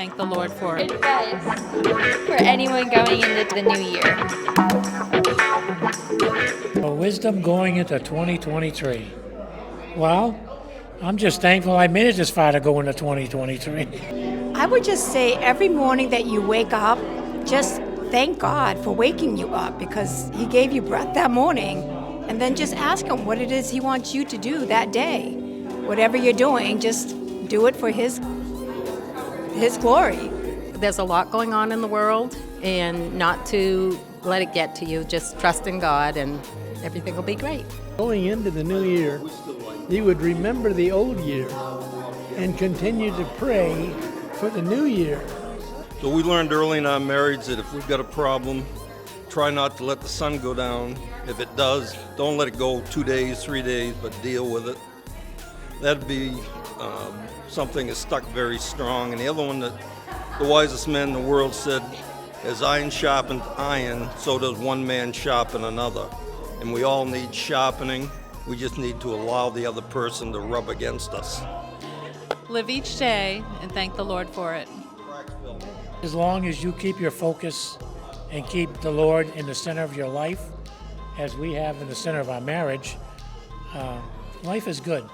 thank the Lord for it. Advice for anyone going into the new year. Wisdom going into 2023. Well, I'm just thankful I made it this far to go into 2023. I would just say every morning that you wake up, just thank God for waking you up because He gave you breath that morning. And then just ask Him what it is He wants you to do that day. Whatever you're doing, just do it for His glory. There's a lot going on in the world, and not to let it get to you. Just trust in God and everything will be great. Going into the new year, you would remember the old year and continue to pray for the new year. So we learned early in our marriage that if we've got a problem, try not to let the sun go down. If it does, don't let it go 2 days, 3 days, but deal with it. That'd be something that stuck very strong. And the other one that the wisest man in the world said, as iron sharpens iron, so does one man sharpen another. And we all need sharpening. We just need to allow the other person to rub against us. Live each day and thank the Lord for it. As long as you keep your focus and keep the Lord in the center of your life, as we have in the center of our marriage, life is good.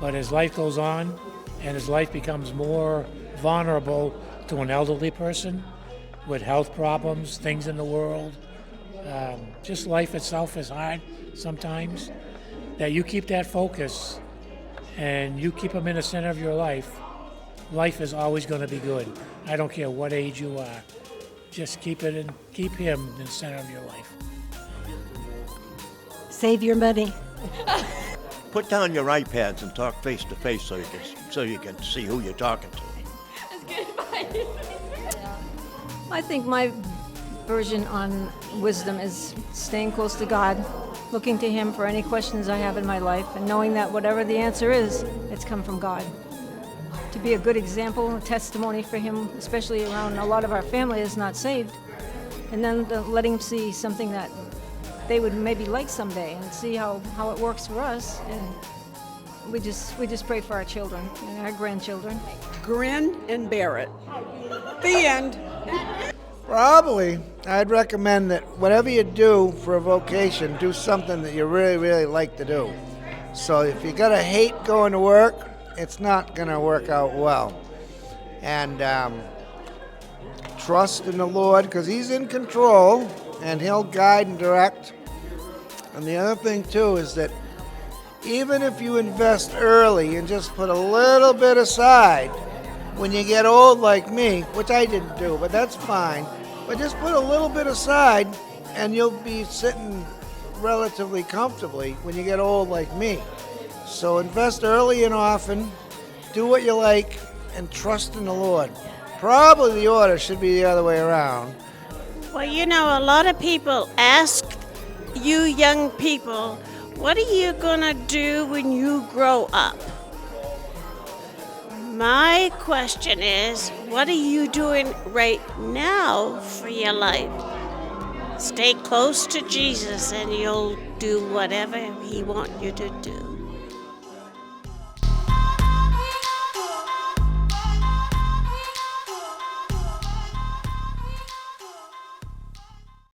But as life goes on and as life becomes more vulnerable to an elderly person with health problems, things in the world, just life itself is hard sometimes, that you keep that focus and you keep them in the center of your life, life is always going to be good. I don't care what age you are. Just keep Him in the center of your life. Save your money. Put down your iPads and talk face to face so you can see who you're talking to. That's good advice. I think my version on wisdom is staying close to God, looking to Him for any questions I have in my life, and knowing that whatever the answer is, it's come from God. To be a good example, a testimony for Him, especially around a lot of our family is not saved, and then letting Him see something that they would maybe like someday and see how it works for us. And we just pray for our children and our grandchildren. Grin and bear it. The end. Probably, I'd recommend that whatever you do for a vocation, do something that you really, really like to do. So if you gotta hate going to work, it's not gonna work out well. And trust in the Lord, because He's in control and He'll guide and direct. And the other thing too is that even if you invest early and just put a little bit aside, when you get old like me, which I didn't do, but that's fine, but just put a little bit aside and you'll be sitting relatively comfortably when you get old like me. So invest early and often, do what you like, and trust in the Lord. Probably the order should be the other way around. Well, you know, a lot of people ask you young people, what are you going to do when you grow up? My question is, what are you doing right now for your life? Stay close to Jesus and you'll do whatever He wants you to do.